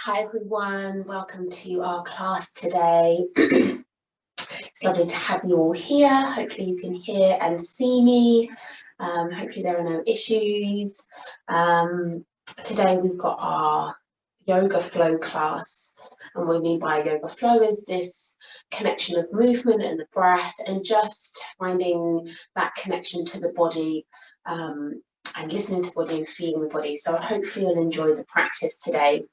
Hi everyone, welcome to our class today. It's lovely to have you all here. Hopefully you can hear and see me. Hopefully there are no issues. Today we've got our yoga flow class, and what we mean by yoga flow is this connection of movement and the breath and just finding that connection to the body and listening to the body and feeling the body. So hopefully you'll enjoy the practice today.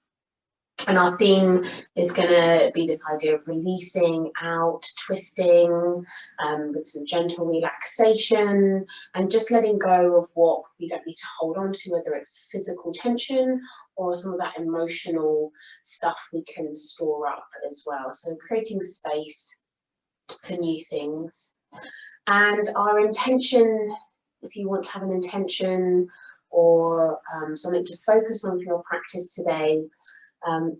And our theme is going to be this idea of releasing out, twisting, with some gentle relaxation, and just letting go of what we don't need to hold on to, whether it's physical tension or some of that emotional stuff we can store up as well. So creating space for new things. And our intention, if you want to have an intention or something to focus on for your practice today,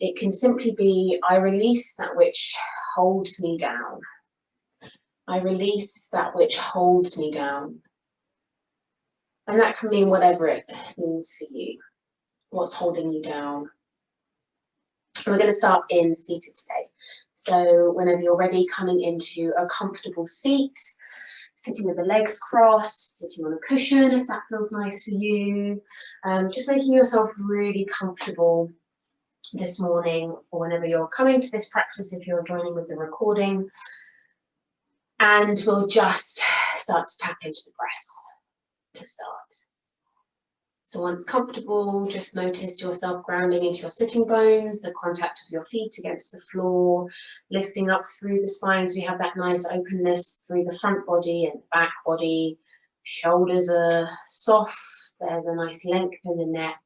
it can simply be, I release that which holds me down. I release that which holds me down. And that can mean whatever it means for you. What's holding you down? And we're going to start in seated today. So whenever you're ready, coming into a comfortable seat, sitting with the legs crossed, sitting on a cushion if that feels nice for you. Just making yourself really comfortable this morning, or whenever you're coming to this practice, if you're joining with the recording. And we'll just start to tap into the breath to start. So once comfortable, just notice yourself grounding into your sitting bones, the contact of your feet against the floor, lifting up through the spine so you have that nice openness through the front body and back body. Shoulders are soft, there's a nice length in the neck.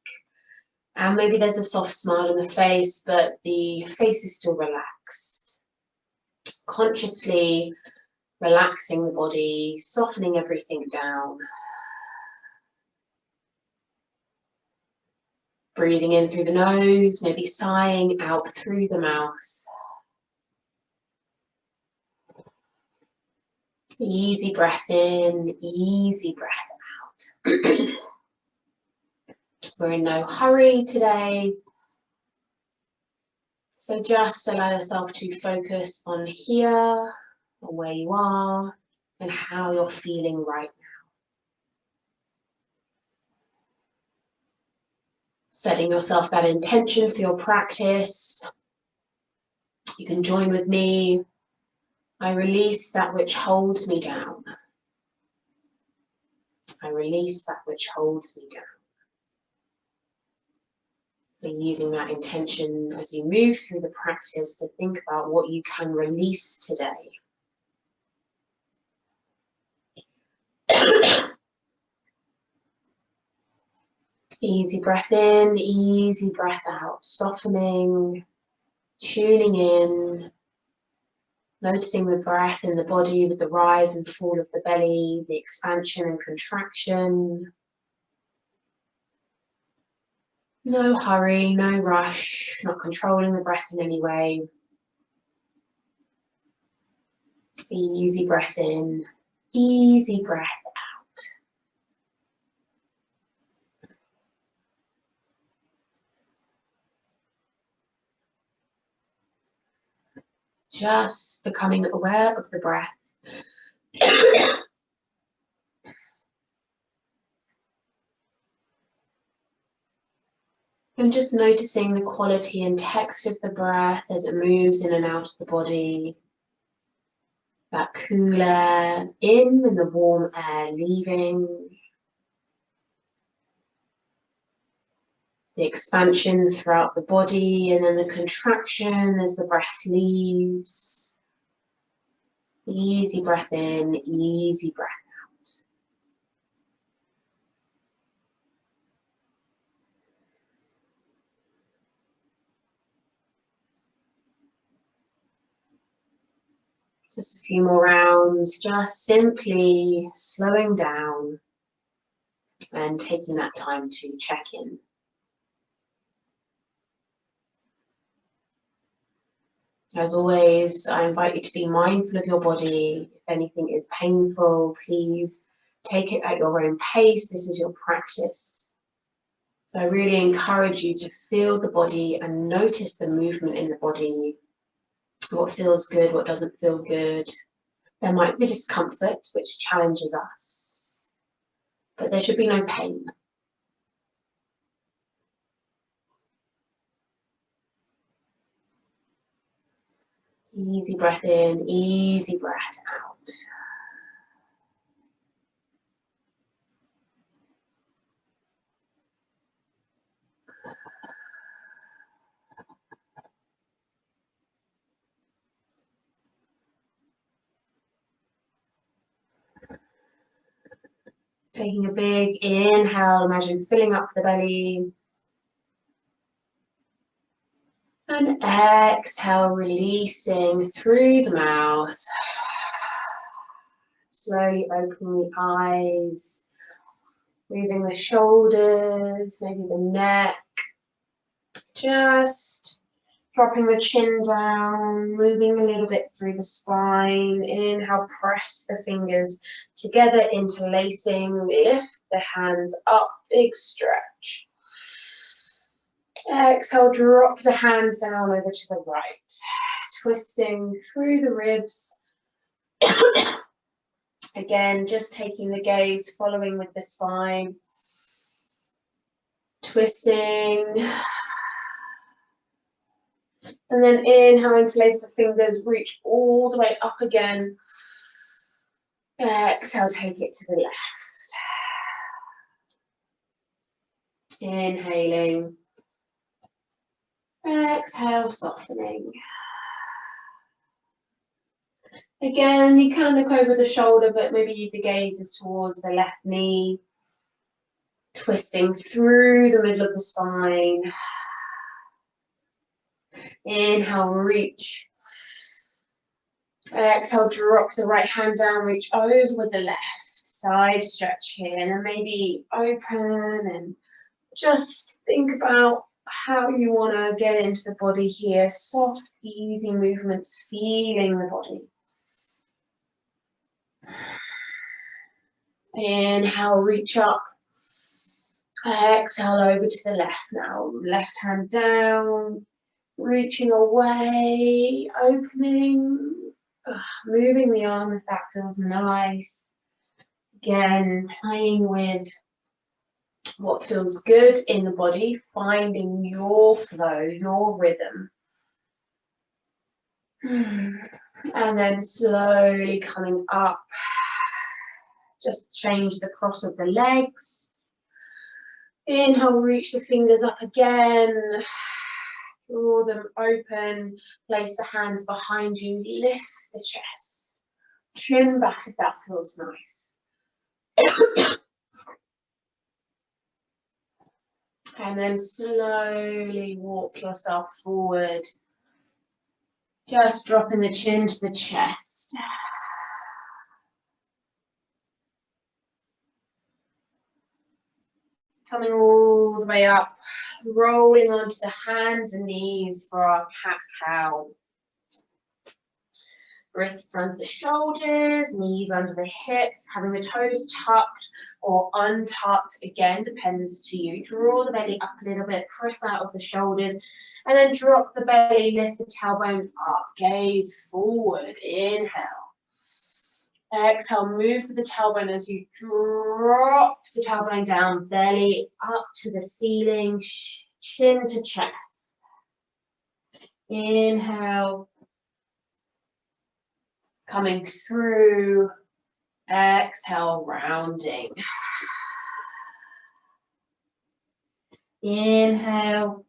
And maybe there's a soft smile on the face, but the face is still relaxed. Consciously relaxing the body, softening everything down. Breathing in through the nose, maybe sighing out through the mouth. Easy breath in, easy breath out. We're in no hurry today. So just allow yourself to focus on here, on where you are, and how you're feeling right now. Setting yourself that intention for your practice. You can join with me. I release that which holds me down. I release that which holds me down. So using that intention as you move through the practice to think about what you can release today. Easy breath in, easy breath out, softening, tuning in, noticing the breath in the body with the rise and fall of the belly, the expansion and contraction. No hurry, no rush, not controlling the breath in any way. Easy breath in, easy breath out. Just becoming aware of the breath. And just noticing the quality and text of the breath as it moves in and out of the body. That cool air in and the warm air leaving. The expansion throughout the body and then the contraction as the breath leaves. Easy breath in, easy breath out. Just a few more rounds, just simply slowing down and taking that time to check in. As always, I invite you to be mindful of your body. If anything is painful, please take it at your own pace. This is your practice. So I really encourage you to feel the body and notice the movement in the body, what feels good, what doesn't feel good. There might be discomfort, which challenges us, but there should be no pain. Easy breath in, easy breath out. Taking a big inhale, imagine filling up the belly. And exhale, releasing through the mouth. Slowly opening the eyes, moving the shoulders, maybe the neck. Just dropping the chin down, moving a little bit through the spine. Inhale, press the fingers together, interlacing. Lift the hands up, big stretch. Exhale, drop the hands down over to the right. Twisting through the ribs. Again, just taking the gaze, following with the spine. Twisting. And then inhale, interlace the fingers, reach all the way up again. Exhale, take it to the left. Inhaling. Exhale, softening. Again, you can look over the shoulder, but maybe the gaze is towards the left knee. Twisting through the middle of the spine. Inhale, reach. Exhale, drop the right hand down, reach over with the left. Side stretch here, and then maybe open and just think about how you want to get into the body here. Soft, easy movements, feeling the body. Inhale, reach up. Exhale, over to the left now. Left hand down, reaching away, opening, moving the arm if that feels nice. Again, playing with what feels good in the body, finding your flow, your rhythm. And then slowly coming up. Just change the cross of the legs. Inhale, reach the fingers up again. Draw them open. Place the hands behind you. Lift the chest. Chin back if that feels nice. And then slowly walk yourself forward. Just dropping the chin to the chest. Coming all the way up, rolling onto the hands and knees for our cat-cow. Wrists under the shoulders, knees under the hips, having the toes tucked or untucked, again, depends to you. Draw the belly up a little bit, press out of the shoulders, and then drop the belly, lift the tailbone up, gaze forward, inhale. Exhale, move with the tailbone as you drop the tailbone down, belly up to the ceiling, chin to chest. Inhale. Coming through, exhale, rounding. Inhale.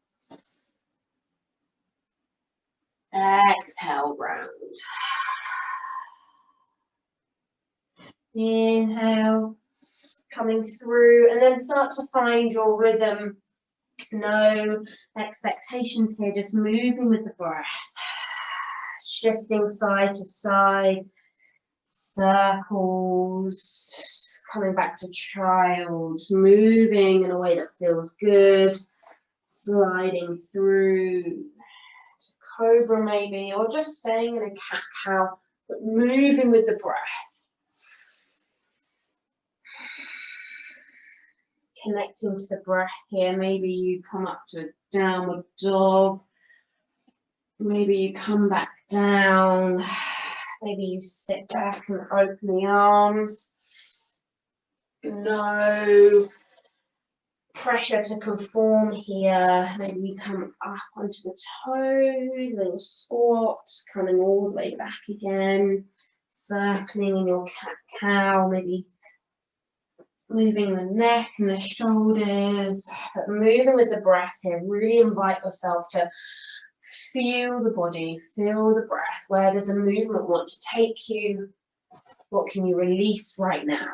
Exhale, round. Inhale, coming through, and then start to find your rhythm. No expectations here, just moving with the breath. Shifting side to side, circles, coming back to child, moving in a way that feels good, sliding through to cobra maybe, or just staying in a cat-cow, but moving with the breath. connecting to the breath here. Maybe you come up to a downward dog. Maybe you come back down. Maybe you sit back and open the arms. No pressure to conform here. Maybe you come up onto the toes, little squat, coming all the way back again, circling in your cat-cow, maybe moving the neck and the shoulders, but moving with the breath here. Really invite yourself to feel the body, feel the breath. Where does the movement want to take you? What can you release right now?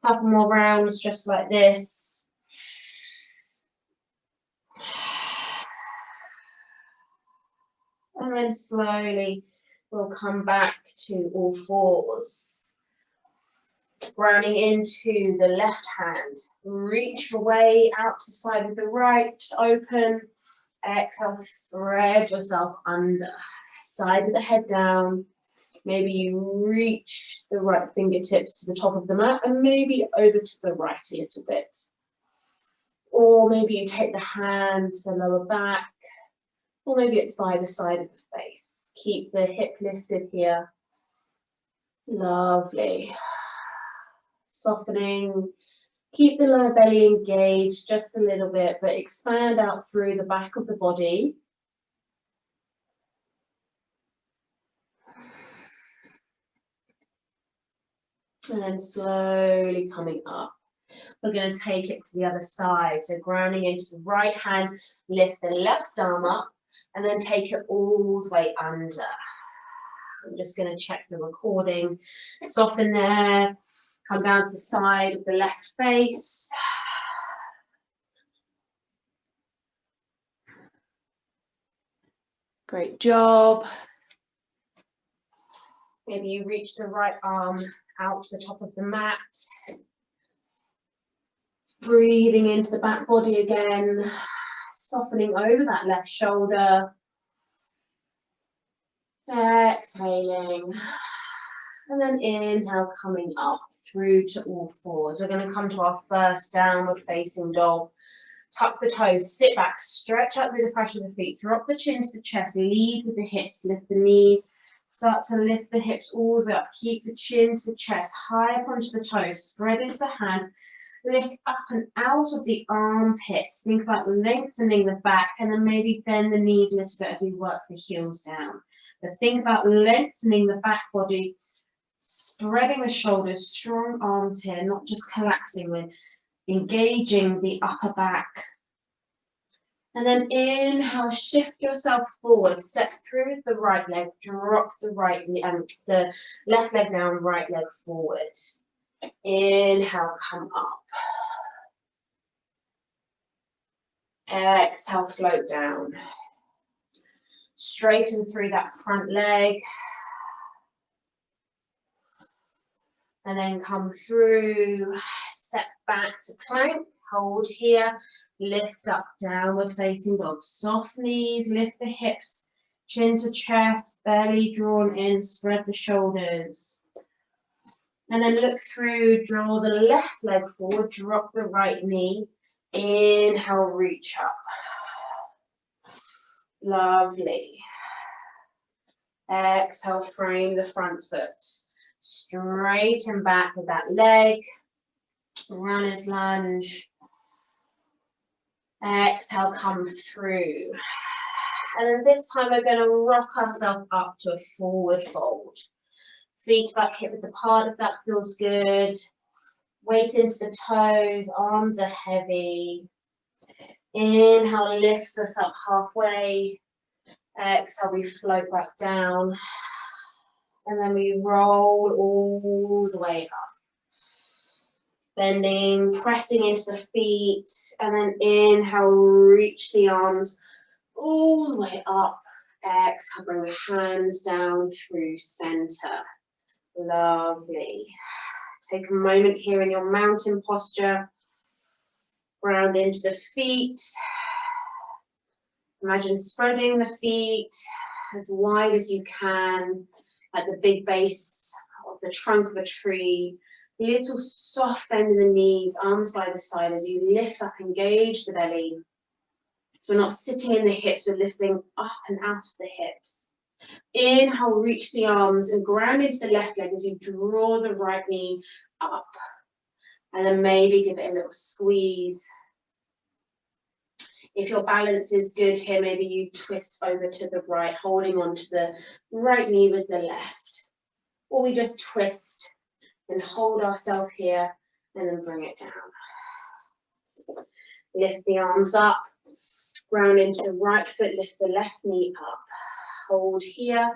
Couple more rounds just like this. And then slowly we'll come back to all fours. Grounding into the left hand. Reach away out to the side of the right, open. Exhale, thread yourself under. Side of the head down. Maybe you reach the right fingertips to the top of the mat and maybe over to the right a little bit. Or maybe you take the hand to the lower back, or maybe it's by the side of the face. Keep the hip lifted here. Lovely. Softening. Keep the lower belly engaged just a little bit, but expand out through the back of the body. And then slowly coming up. We're going to take it to the other side. So grounding into the right hand, lift the left arm up, and then take it all the way under. I'm just going to check the recording. Soften there. Come down to the side of the left face. Great job. Maybe you reach the right arm out to the top of the mat. Breathing into the back body again. Softening over that left shoulder. Exhaling. And then inhale, coming up through to all fours. We're going to come to our first downward facing dog. Tuck the toes, sit back, stretch out through the fascia of the feet, drop the chin to the chest, lead with the hips, lift the knees, start to lift the hips all the way up, keep the chin to the chest, high up onto the toes, spread into the hands, lift up and out of the armpits, think about lengthening the back, and then maybe bend the knees a little bit as we work the heels down. But think about lengthening the back body, spreading the shoulders, strong arms here, not just collapsing, with engaging the upper back. And then inhale, shift yourself forward, step through the right leg, drop the the left leg down, right leg forward. Inhale, come up. Exhale, float down. Straighten through that front leg. And then come through, step back to plank, hold here, lift up, downward facing dog. Soft knees, lift the hips, chin to chest, belly drawn in, spread the shoulders. And then look through, draw the left leg forward, drop the right knee. Inhale, reach up. Lovely. Exhale, frame the front foot. Straighten back with that leg. Runner's lunge. Exhale, come through. And then this time we're going to rock ourselves up to a forward fold. Feet back, hip width apart if that feels good. Weight into the toes, arms are heavy. Inhale, lifts us up halfway. Exhale, we float back down. And then we roll all the way up. Bending, pressing into the feet. And then inhale, reach the arms all the way up. Exhale, bring the hands down through center. Lovely. Take a moment here in your mountain posture. Ground into the feet. Imagine spreading the feet as wide as you can at the big base of the trunk of a tree. Little soft bend in the knees, arms by the side as you lift up, engage the belly. So we're not sitting in the hips, we're lifting up and out of the hips. Inhale, reach the arms and ground into the left leg as you draw the right knee up. And then maybe give it a little squeeze. If your balance is good here, maybe you twist over to the right, holding on to the right knee with the left. Or we just twist and hold ourselves here and then bring it down. Lift the arms up, ground into the right foot, lift the left knee up. Hold here,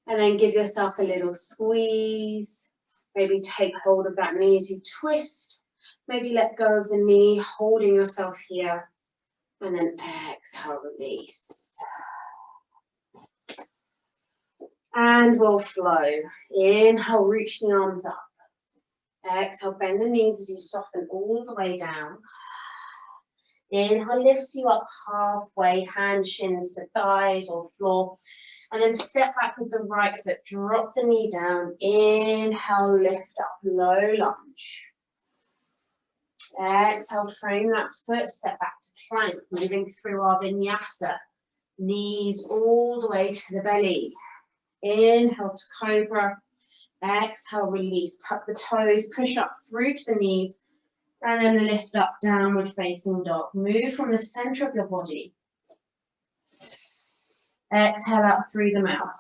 and then give yourself a little squeeze. Maybe take hold of that knee as you twist. Maybe let go of the knee, holding yourself here, and then exhale, release. And we'll flow. Inhale, reach the arms up. Exhale, bend the knees as you soften all the way down. Inhale, lifts you up halfway, hands, shins to thighs or floor. And then step back with the right foot, drop the knee down. Inhale, lift up, low lunge. Exhale, frame that foot, step back to plank, moving through our vinyasa. Knees all the way to the belly. Inhale to cobra. Exhale, release, tuck the toes, push up through to the knees. And then lift up, downward facing dog. Move from the center of your body. Exhale out through the mouth.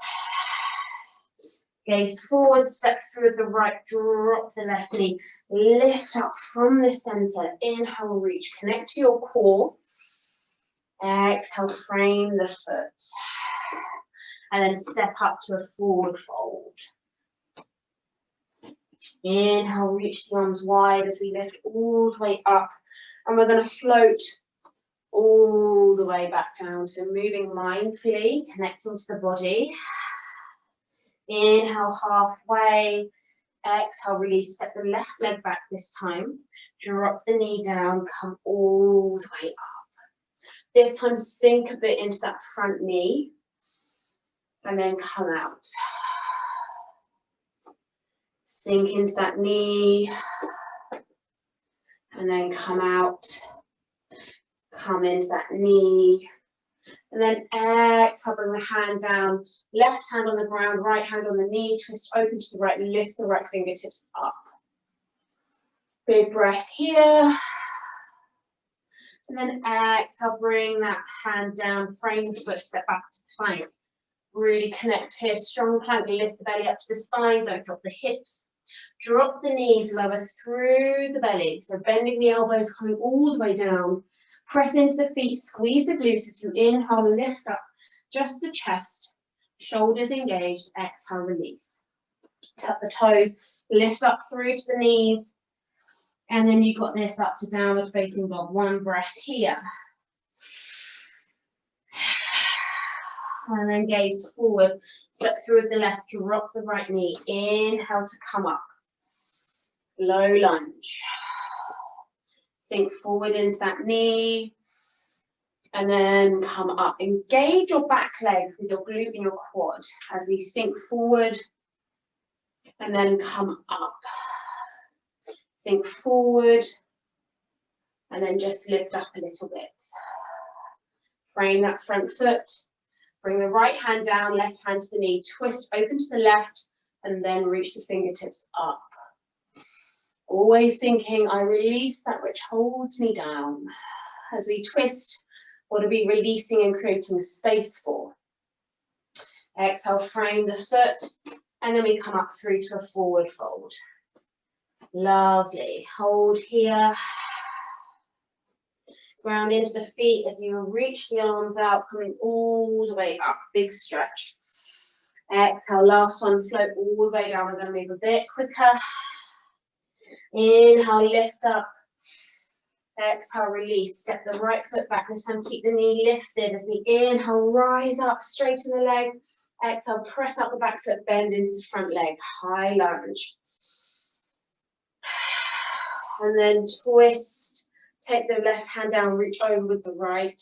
Gaze forward, step through the right, drop the left knee. Lift up from the center. Inhale, reach, connect to your core. Exhale, frame the foot. And then step up to a forward fold. Inhale, reach the arms wide as we lift all the way up. And we're going to float all the way back down. So moving mindfully, connecting to the body. Inhale, halfway. Exhale, release. Step the left leg back this time. Drop the knee down, come all the way up. This time, sink a bit into that front knee. And then come out. Sink into that knee. And then come out. Come into that knee. And then exhale, bring the hand down. Left hand on the ground, right hand on the knee. Twist open to the right, lift the right fingertips up. Big breath here. And then exhale, bring that hand down, frame the foot, step back to plank. Really connect here, strong plank, lift the belly up to the spine, don't drop the hips. Drop the knees, lower through the belly. So bending the elbows, coming all the way down. Press into the feet, squeeze the glutes as you inhale, lift up just the chest. Shoulders engaged, exhale, release. Tuck the toes, lift up through to the knees. And then you got this up to downward facing dog. One breath here. And then gaze forward, step through with the left, drop the right knee. Inhale to come up. Low lunge. Sink forward into that knee. And then come up. Engage your back leg with your glute and your quad as we sink forward. And then come up. Sink forward. And then just lift up a little bit. Frame that front foot. Bring the right hand down, left hand to the knee. Twist open to the left. And then reach the fingertips up. Always thinking, I release that which holds me down. As we twist, what are we releasing and creating space for? Exhale, frame the foot, and then we come up through to a forward fold. Lovely. Hold here. Ground into the feet as you reach the arms out, coming all the way up. Big stretch. Exhale, last one, float all the way down. We're going to move a bit quicker. Inhale, lift up. Exhale, release. Step the right foot back. This time, keep the knee lifted as we inhale, rise up, straighten the leg. Exhale, press out the back foot, bend into the front leg. High lunge. And then twist. Take the left hand down, reach over with the right.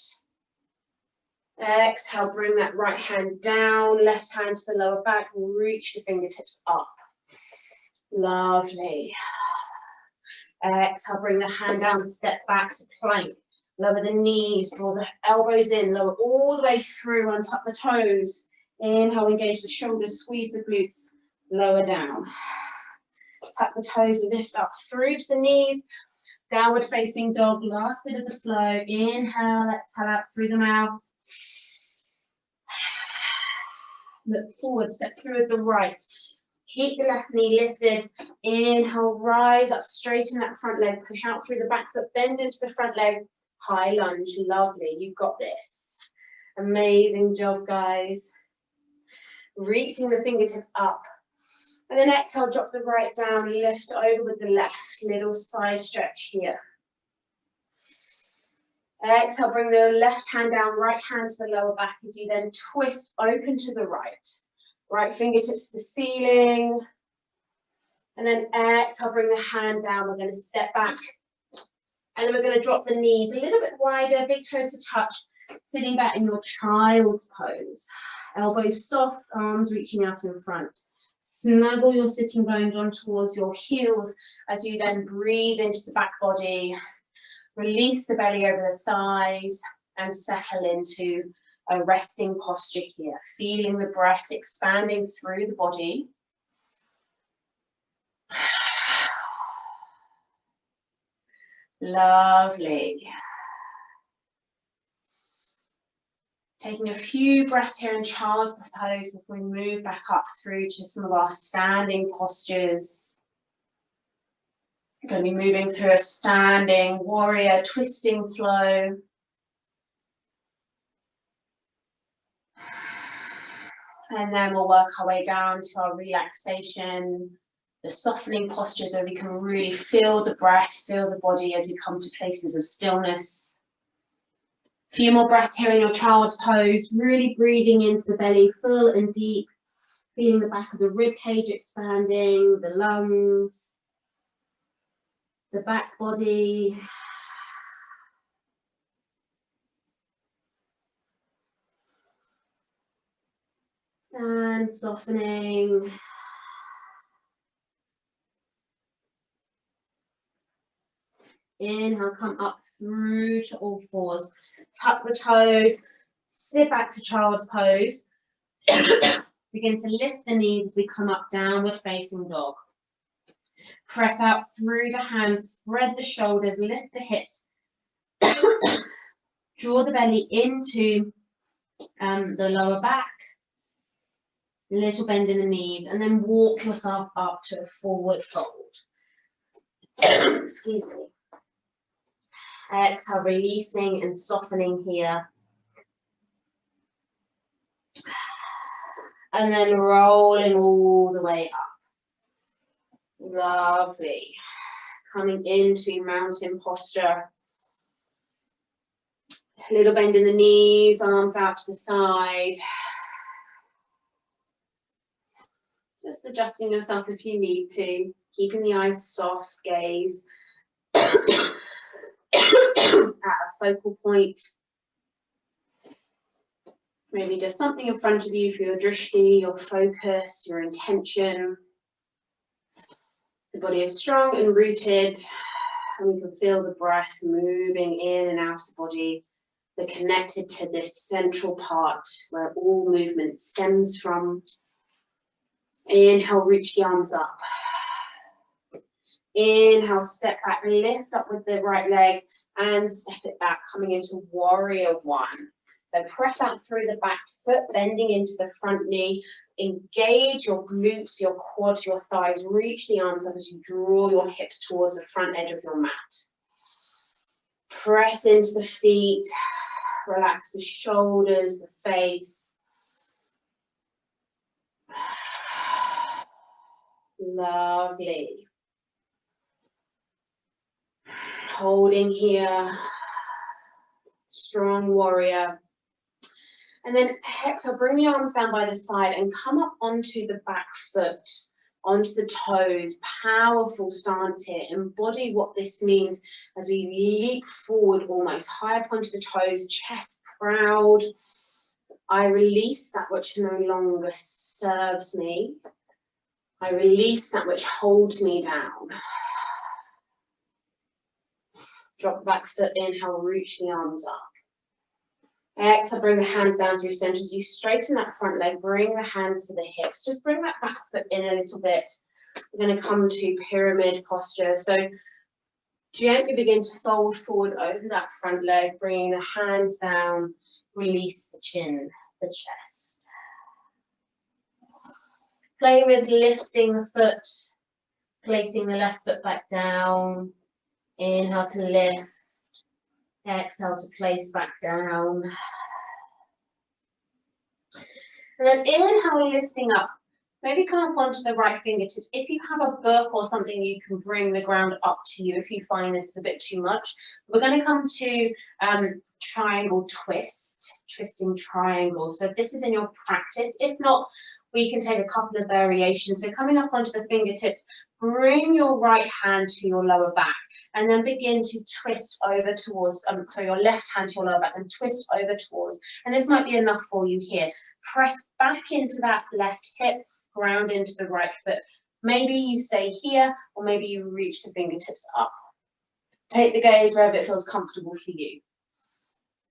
Exhale, bring that right hand down, left hand to the lower back, reach the fingertips up. Lovely. Exhale, bring the hand down, step back to plank. Lower the knees, draw the elbows in, lower all the way through, untuck the toes. Inhale, engage the shoulders, squeeze the glutes, lower down. Tuck the toes, lift up through to the knees. Downward facing dog, last bit of the flow. Inhale, exhale out through the mouth. Look forward, step through with the right. Keep the left knee lifted. Inhale, rise up, straighten that front leg. Push out through the back foot, bend into the front leg. High lunge, lovely, you've got this. Amazing job, guys. Reaching the fingertips up. And then exhale, drop the right down, lift over with the left. Little side stretch here. Exhale, bring the left hand down, right hand to the lower back as you then twist open to the right. Right fingertips to the ceiling. And then exhale, bring the hand down. We're going to step back. And then we're going to drop the knees a little bit wider, big toes to touch, sitting back in your child's pose. Elbows soft, arms reaching out in front. Snuggle your sitting bones on towards your heels as you then breathe into the back body. Release the belly over the thighs and settle into a resting posture here. Feeling the breath expanding through the body. Lovely. Taking a few breaths here in child's pose before we move back up through to some of our standing postures. We're going to be moving through a standing warrior twisting flow. And then we'll work our way down to our relaxation, the softening postures where we can really feel the breath, feel the body as we come to places of stillness. A few more breaths here in your child's pose, really breathing into the belly full and deep, feeling the back of the rib cage expanding, the lungs, the back body. And softening. Inhale, come up through to all fours. Tuck the toes, sit back to child's pose. Begin to lift the knees as we come up, downward facing dog. Press out through the hands, spread the shoulders, lift the hips. Draw the belly into the lower back. Little bend in the knees, and then walk yourself up to a forward fold. Excuse me. Exhale, releasing and softening here. And then rolling all the way up. Lovely. Coming into mountain posture. Little bend in the knees, arms out to the side. Just adjusting yourself if you need to. Keeping the eyes soft, gaze. At a focal point. Maybe just something in front of you for your drishti, your focus, your intention. The body is strong and rooted, and we can feel the breath moving in and out of the body. We're connected to this central part where all movement stems from. Inhale, reach the arms up. Inhale, step back, lift up with the right leg and step it back, coming into warrior one. So press out through the back foot, bending into the front knee. Engage your glutes, your quads, your thighs. Reach the arms up as you draw your hips towards the front edge of your mat. Press into the feet. Relax the shoulders, the face. Lovely. Holding here. Strong warrior. And then exhale, bring the arms down by the side and come up onto the back foot, onto the toes. Powerful stance here. Embody what this means as we leap forward almost. High up onto the toes, chest proud. I release that which no longer serves me. I release that which holds me down. Drop the back foot, inhale, reach the arms up. Exhale, bring the hands down through center. As you straighten that front leg, bring the hands to the hips. Just bring that back foot in a little bit. We're going to come to pyramid posture. So gently begin to fold forward over that front leg, bringing the hands down, release the chin, the chest. Play with lifting the foot, placing the left foot back down. Inhale to lift. Exhale to place back down. And then inhale, lifting up. Maybe come up onto the right fingertips. If you have a book or something, you can bring the ground up to you if you find this is a bit too much. We're going to come to triangle twist, twisting triangle. So if this is in your practice, if not, we can take a couple of variations. So coming up onto the fingertips, bring your right hand to your lower back and then begin to twist over towards, so your left hand to your lower back and twist over towards, and this might be enough for you here. Press back into that left hip, ground into the right foot. Maybe you stay here or maybe you reach the fingertips up. Take the gaze wherever it feels comfortable for you.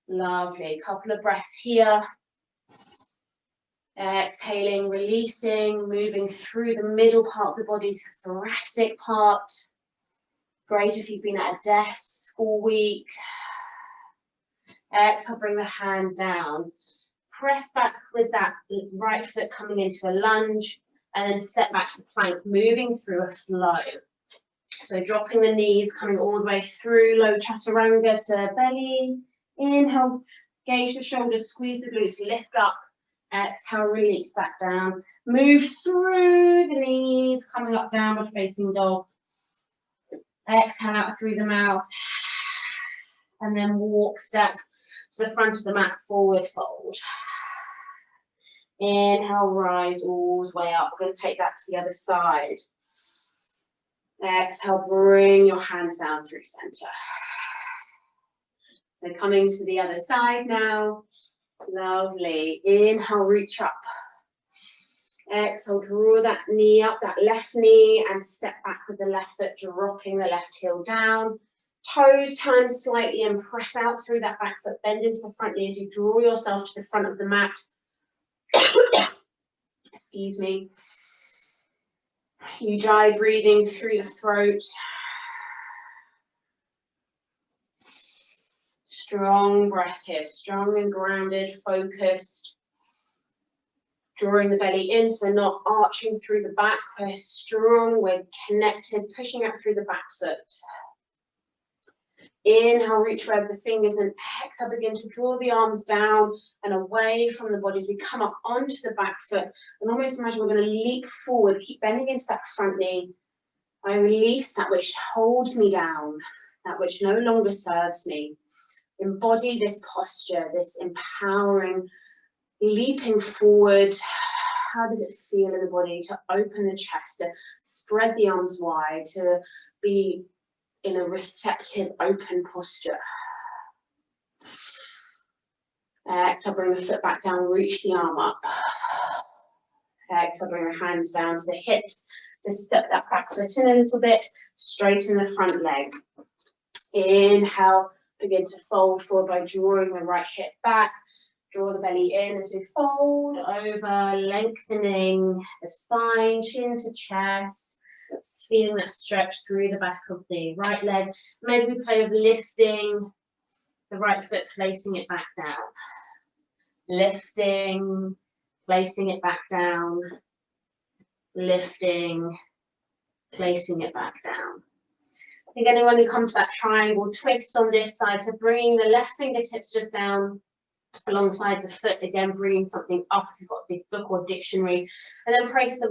Lovely, couple of breaths here. Exhaling, releasing, moving through the middle part of the body to the thoracic part. Great if you've been at a desk all week. Exhale, bring the hand down. Press back with that right foot coming into a lunge and then step back to plank, moving through a flow. So dropping the knees, coming all the way through low chaturanga to belly. Inhale, gauge the shoulders, squeeze the glutes, lift up. Exhale, release back down. Move through the knees, coming up downward facing dog. Exhale out through the mouth. And then walk, step to the front of the mat, forward fold. Inhale, rise all the way up. We're going to take that to the other side. Exhale, bring your hands down through center. So coming to the other side now. Lovely. Inhale, reach up. Exhale, draw that knee up, that left knee, and step back with the left foot, dropping the left heel down. Toes turn slightly and press out through that back foot. Bend into the front knee as you draw yourself to the front of the mat. Excuse me. You dry breathing through the throat. Strong breath here, strong and grounded, focused. Drawing the belly in, so we're not arching through the back. We're strong, we're connected, pushing out through the back foot. Inhale, reach wherever the fingers, and exhale, begin to draw the arms down and away from the body as we come up onto the back foot. And almost imagine we're going to leap forward, keep bending into that front knee. I release that which holds me down, that which no longer serves me. Embody this posture, this empowering, leaping forward. How does it feel in the body to open the chest, to spread the arms wide, to be in a receptive, open posture? Exhale, bring the foot back down, reach the arm up. Exhale, bring your hands down to the hips. Just step that back foot in a little bit, straighten the front leg. Inhale, begin to fold forward by drawing the right hip back. Draw the belly in as we fold over, lengthening the spine, chin to chest. Feeling that stretch through the back of the right leg. Maybe we play with lifting the right foot, placing it back down. Lifting, placing it back down. Lifting, placing it back down. Again, when you come to that triangle twist on this side, so bringing the left fingertips just down alongside the foot, again bringing something up if you've got a big book or dictionary, and then place the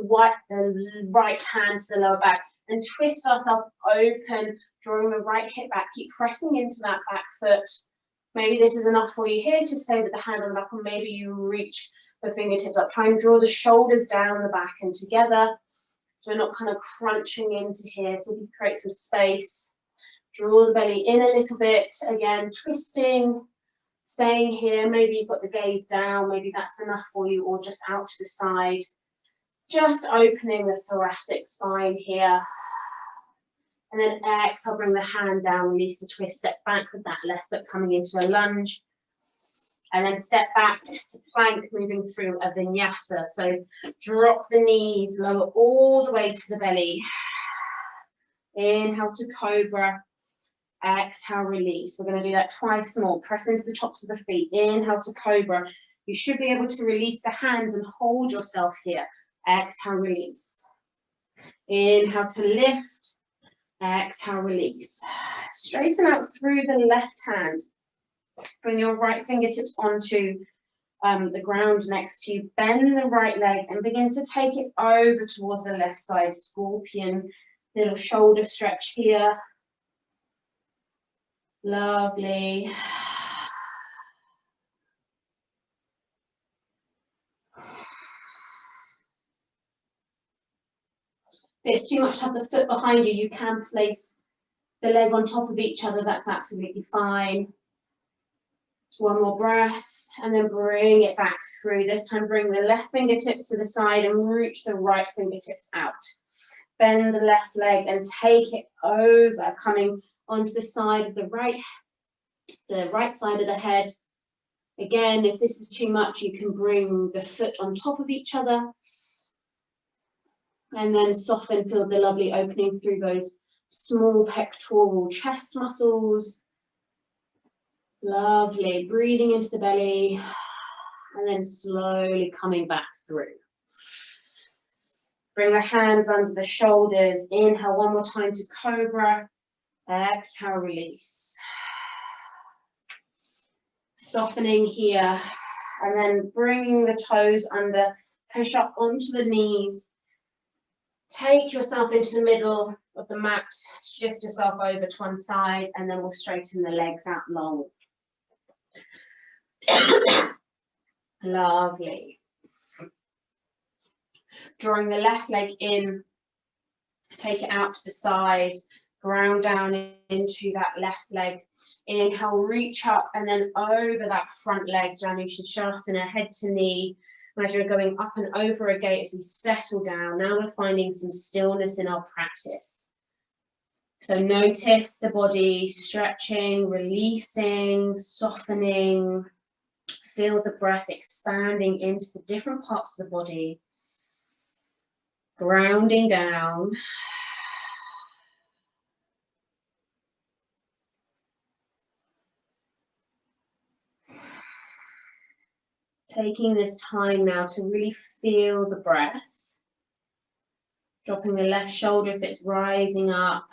right hand to the lower back and twist ourselves open, drawing the right hip back. Keep pressing into that back foot. Maybe this is enough for you here to stay with the hand on the back, or maybe you reach the fingertips up. Try and draw the shoulders down the back and together, so we're not kind of crunching into here. So you create some space. Draw the belly in a little bit. Again, twisting, staying here. Maybe you've got the gaze down. Maybe that's enough for you, or just out to the side. Just opening the thoracic spine here. And then exhale, bring the hand down, release the twist, step back with that left foot coming into a lunge. And then step back to plank, moving through a vinyasa. So drop the knees, lower all the way to the belly. Inhale to cobra. Exhale, release. We're going to do that twice more. Press into the tops of the feet. Inhale to cobra. You should be able to release the hands and hold yourself here. Exhale, release. Inhale to lift. Exhale, release. Straighten out through the left hand. Bring your right fingertips onto the ground next to you. Bend the right leg and begin to take it over towards the left side. Scorpion, little shoulder stretch here. Lovely. If it's too much to have the foot behind you, you can place the leg on top of each other. That's absolutely fine. One more breath, and then bring it back through. This time, bring the left fingertips to the side and reach the right fingertips out. Bend the left leg and take it over, coming onto the side of the right side of the head. Again, if this is too much, you can bring the foot on top of each other. And then soften, feel the lovely opening through those small pectoral chest muscles. Lovely, breathing into the belly and then slowly coming back through. Bring the hands under the shoulders. Inhale one more time to cobra. Exhale, release. Softening here and then bringing the toes under. Push up onto the knees. Take yourself into the middle of the mat. Shift yourself over to one side and then we'll straighten the legs out long. Lovely. Drawing the left leg in, take it out to the side, ground down into that left leg. Inhale, reach up and then over that front leg, Janushirshasana, head to knee. As you're going up and over again as we settle down. Now we're finding some stillness in our practice. So notice the body stretching, releasing, softening. Feel the breath expanding into the different parts of the body. Grounding down. Taking this time now to really feel the breath. Dropping the left shoulder if it's rising up.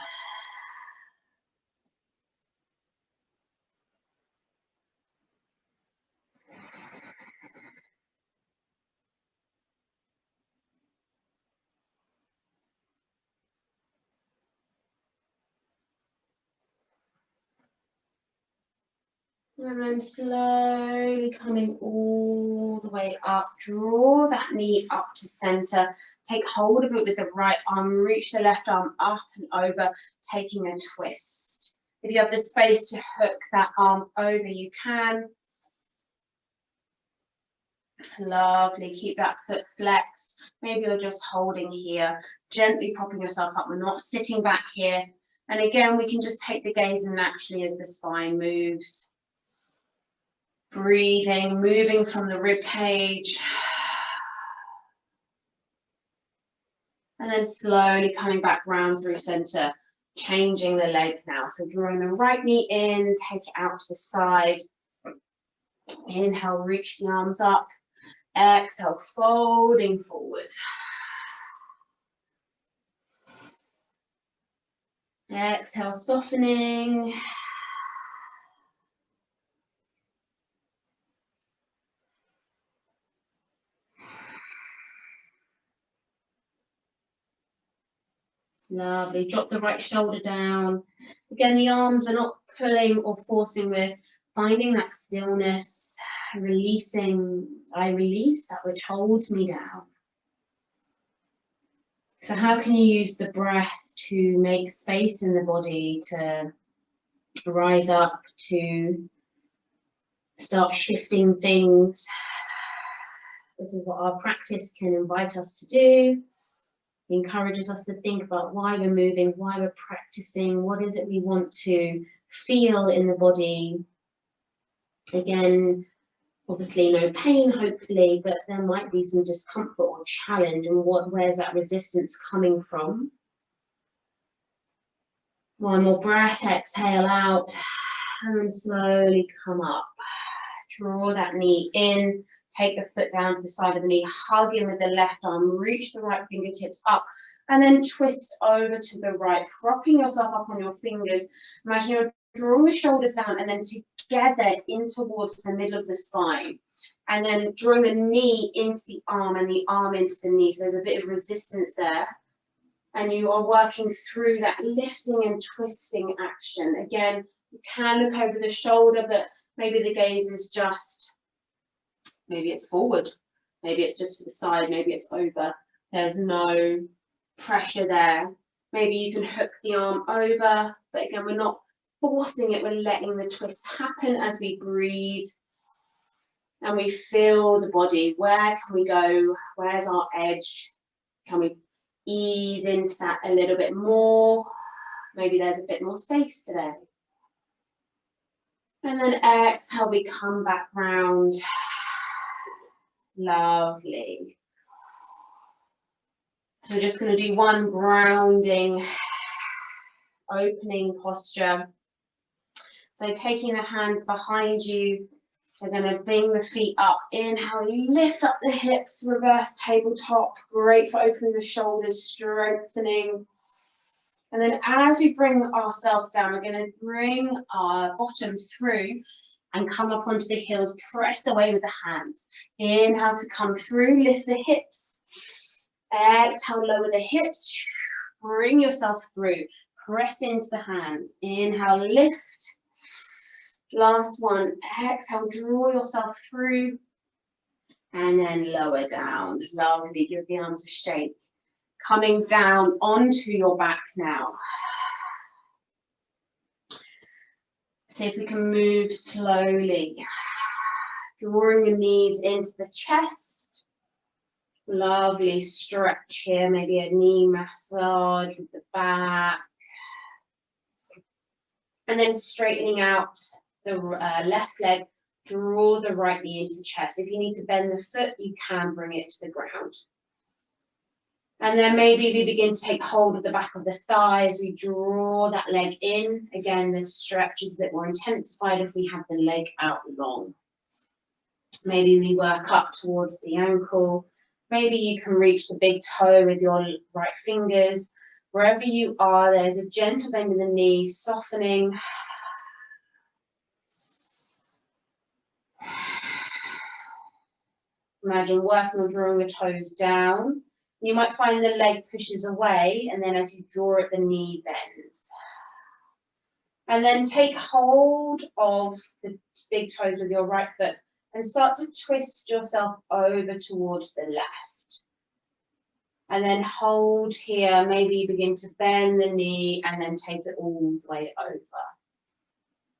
And then slowly coming all the way up, draw that knee up to center, take hold of it with the right arm, reach the left arm up and over, taking a twist. If you have the space to hook that arm over, you can. Lovely, keep that foot flexed. Maybe you're just holding here, gently propping yourself up. We're not sitting back here. And again, we can just take the gaze naturally as the spine moves. Breathing, moving from the rib cage. And then slowly coming back round through center, changing the leg now. So drawing the right knee in, take it out to the side. Inhale, reach the arms up. Exhale, folding forward. Exhale, softening. Lovely. Drop the right shoulder down. Again, the arms, we're not pulling or forcing, we're finding that stillness, releasing. I release that which holds me down. So how can you use the breath to make space in the body, to rise up, to start shifting things? This is what our practice can invite us to do. It encourages us to think about why we're moving, why we're practicing, what is it we want to feel in the body. Again, obviously no pain, hopefully, but there might be some discomfort or challenge, and where's that resistance coming from? One more breath, exhale out, and then slowly come up. Draw that knee in, take the foot down to the side of the knee, hug in with the left arm, reach the right fingertips up, and then twist over to the right, propping yourself up on your fingers. Imagine you're drawing the shoulders down and then together in towards the middle of the spine. And then drawing the knee into the arm and the arm into the knee. So there's a bit of resistance there. And you are working through that lifting and twisting action. Again, you can look over the shoulder, but maybe the gaze is just, maybe it's forward, maybe it's just to the side, maybe it's over. There's no pressure there. Maybe you can hook the arm over, but again, we're not forcing it, we're letting the twist happen as we breathe. And we feel the body. Where can we go? Where's our edge? Can we ease into that a little bit more? Maybe there's a bit more space today. And then exhale, we come back round. Lovely. So we're just going to do one grounding, opening posture. So taking the hands behind you, we're going to bring the feet up. Inhale, lift up the hips, reverse tabletop. Great for opening the shoulders, strengthening. And then as we bring ourselves down, we're going to bring our bottom through and come up onto the heels, press away with the hands. Inhale to come through, lift the hips. Exhale, lower the hips. Bring yourself through, press into the hands. Inhale, lift. Last one, exhale, draw yourself through and then lower down. Lovely, give the arms a shake. Coming down onto your back now. See if we can move slowly. Drawing the knees into the chest. Lovely stretch here, maybe a knee massage with the back. And then straightening out the left leg, draw the right knee into the chest. If you need to bend the foot, you can bring it to the ground. And then maybe we begin to take hold of the back of the thigh as we draw that leg in. Again, the stretch is a bit more intensified if we have the leg out long. Maybe we work up towards the ankle. Maybe you can reach the big toe with your right fingers. Wherever you are, there's a gentle bend in the knee, softening. Imagine working on drawing the toes down. You might find the leg pushes away, and then as you draw it, the knee bends. And then take hold of the big toes with your right foot and start to twist yourself over towards the left. And then hold here, maybe you begin to bend the knee and then take it all the way over.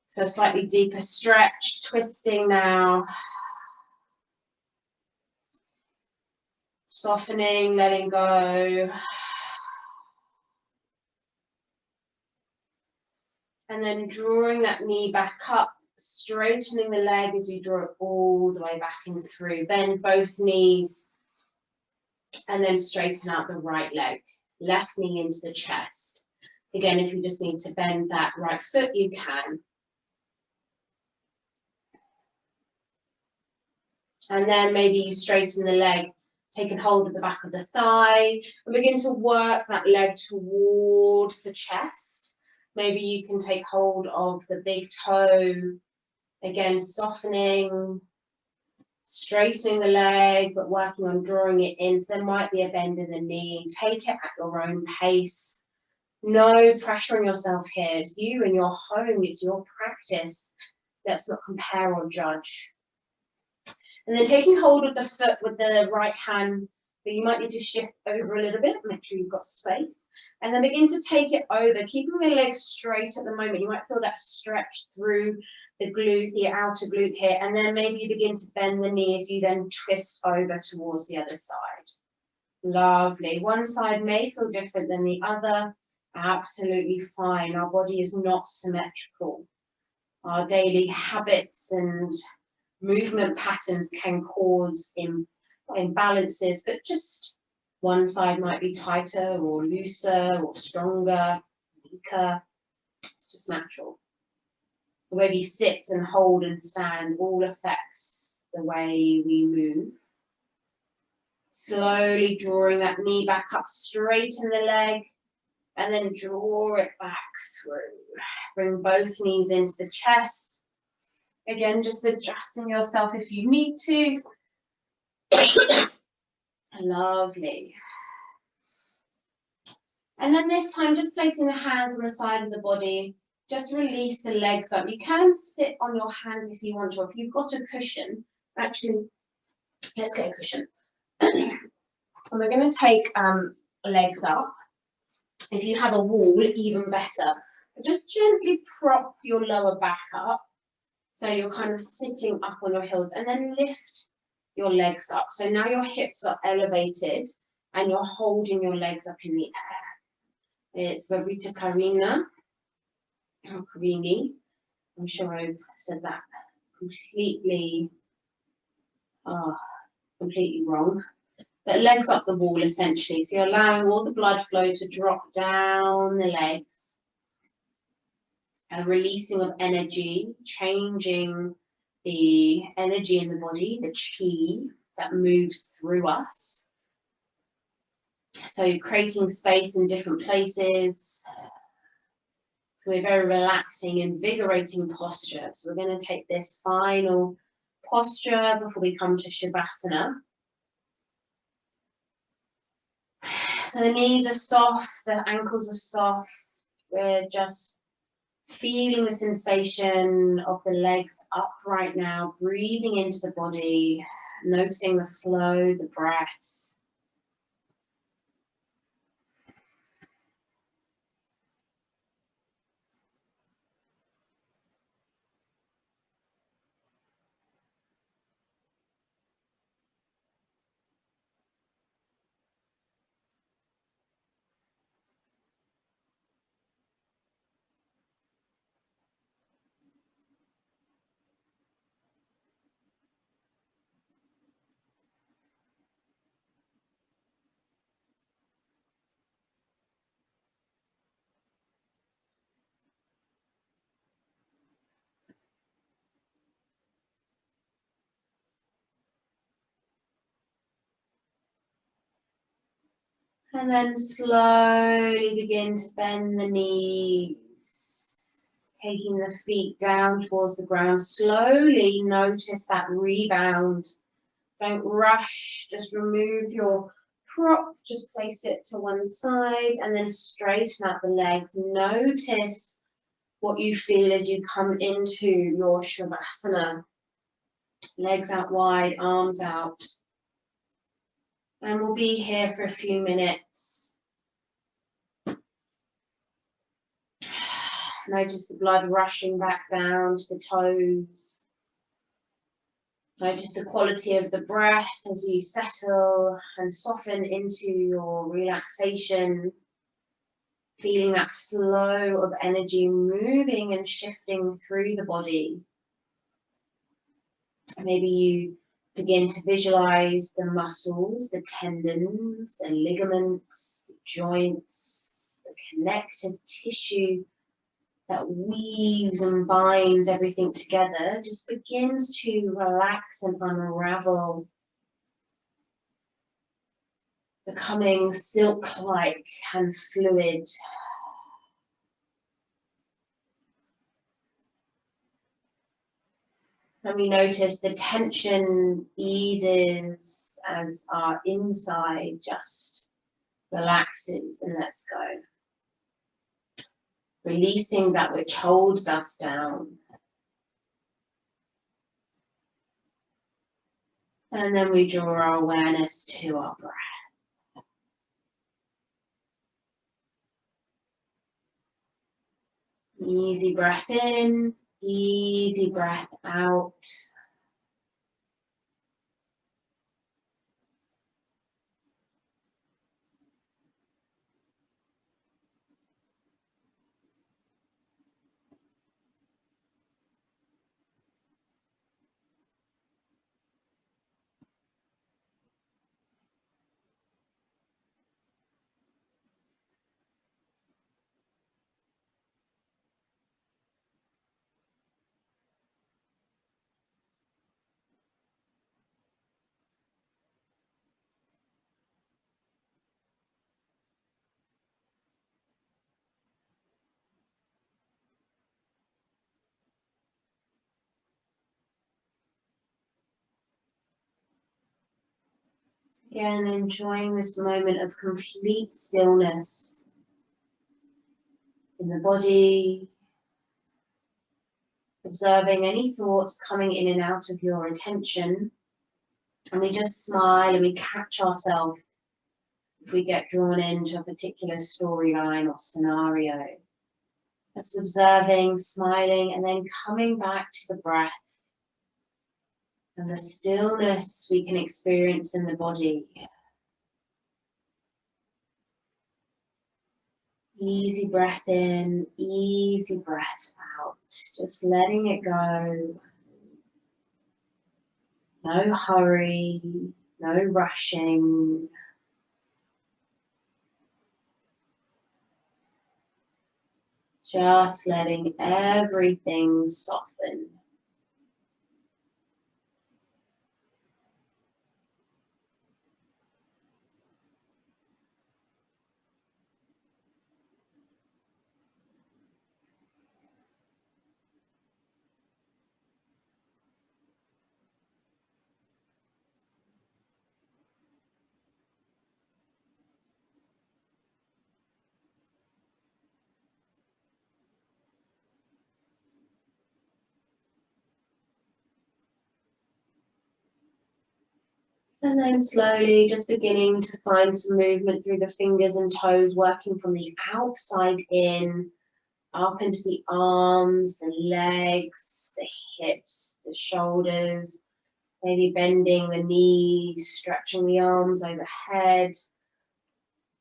So a slightly deeper stretch, twisting now. Softening, letting go. And then drawing that knee back up, straightening the leg as you draw it all the way back and through. Bend both knees and then straighten out the right leg. Left knee into the chest. Again, if you just need to bend that right foot, you can. And then maybe you straighten the leg, taking hold of the back of the thigh, and begin to work that leg towards the chest. Maybe you can take hold of the big toe, again softening, straightening the leg, but working on drawing it in. So there might be a bend in the knee. Take it at your own pace. No pressure on yourself here. It's you and your home, it's your practice. Let's not compare or judge. And then taking hold of the foot with the right hand, but you might need to shift over a little bit, make sure you've got space. And then begin to take it over, keeping the legs straight at the moment. You might feel that stretch through the glute, the outer glute here, and then maybe you begin to bend the knee as you then twist over towards the other side. Lovely. One side may feel different than the other. Absolutely fine. Our body is not symmetrical. Our daily habits and movement patterns can cause imbalances, but just one side might be tighter or looser or stronger, weaker. It's just natural. The way we sit and hold and stand all affects the way we move. Slowly drawing that knee back up, straighten the leg, and then draw it back through. Bring both knees into the chest. Again, just adjusting yourself if you need to. Lovely. And then this time, just placing the hands on the side of the body, just release the legs up. You can sit on your hands if you want to. If you've got a cushion, actually, let's get a cushion. And we're going to take legs up. If you have a wall, even better. Just gently prop your lower back up. So you're kind of sitting up on your heels, and then lift your legs up. So now your hips are elevated and you're holding your legs up in the air. It's Varita Karina, or Karini. I'm sure I've said that completely wrong. But legs up the wall essentially. So you're allowing all the blood flow to drop down the legs. A releasing of energy, changing the energy in the body, the chi that moves through us. So creating space in different places. So we're very relaxing, invigorating posture. So we're going to take this final posture before we come to Shavasana. So the knees are soft, the ankles are soft. We're just feeling the sensation of the legs up right now, breathing into the body, noticing the flow, the breath. And then slowly begin to bend the knees, taking the feet down towards the ground. Slowly notice that rebound. Don't rush, just remove your prop, just place it to one side and then straighten out the legs. Notice what you feel as you come into your Shavasana. Legs out wide, arms out. And we'll be here for a few minutes. Notice the blood rushing back down to the toes. Notice the quality of the breath as you settle and soften into your relaxation. Feeling that flow of energy moving and shifting through the body. Maybe you begin to visualize the muscles, the tendons, the ligaments, the joints, the connective tissue that weaves and binds everything together, just begins to relax and unravel, becoming silk-like and fluid. And we notice the tension eases as our inside just relaxes and lets go. Releasing that which holds us down. And then we draw our awareness to our breath. Easy breath in, Easy breath out. Again, enjoying this moment of complete stillness in the body, observing any thoughts coming in and out of your attention. And we just smile and we catch ourselves if we get drawn into a particular storyline or scenario. Just observing, smiling, and then coming back to the breath and the stillness we can experience in the body. Easy breath in, easy breath out, just letting it go. No hurry, no rushing. Just letting everything soften. And then slowly just beginning to find some movement through the fingers and toes, working from the outside in, up into the arms, the legs, the hips, the shoulders, maybe bending the knees, stretching the arms overhead,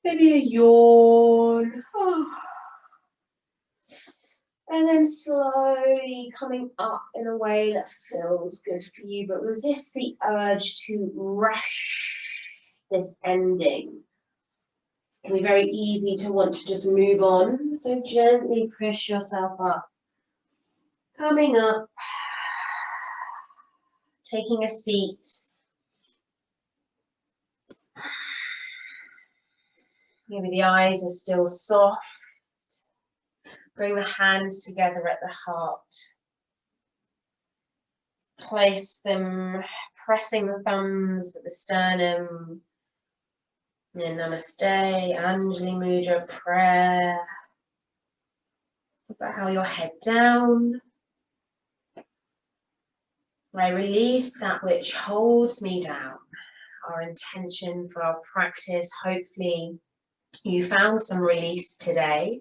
maybe a yawn. And then slowly coming up in a way that feels good for you, but resist the urge to rush this ending. It can be very easy to want to just move on, so gently push yourself up. Coming up, taking a seat. Maybe the eyes are still soft. Bring the hands together at the heart. Place them, pressing the thumbs at the sternum. In Namaste, Anjali Mudra prayer. Talk about how your head down. I release that which holds me down. Our intention for our practice. Hopefully you found some release today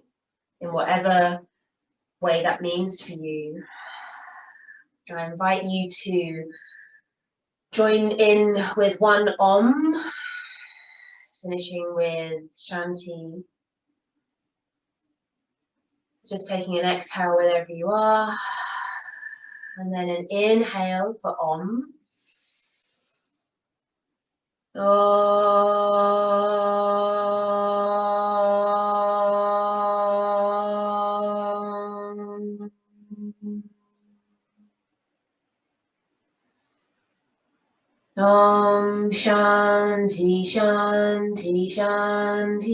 in whatever way that means for you. I invite you to join in with one Om, finishing with Shanti. Just taking an exhale wherever you are, and then an inhale for Om. Om Shanti Shanti Shanti.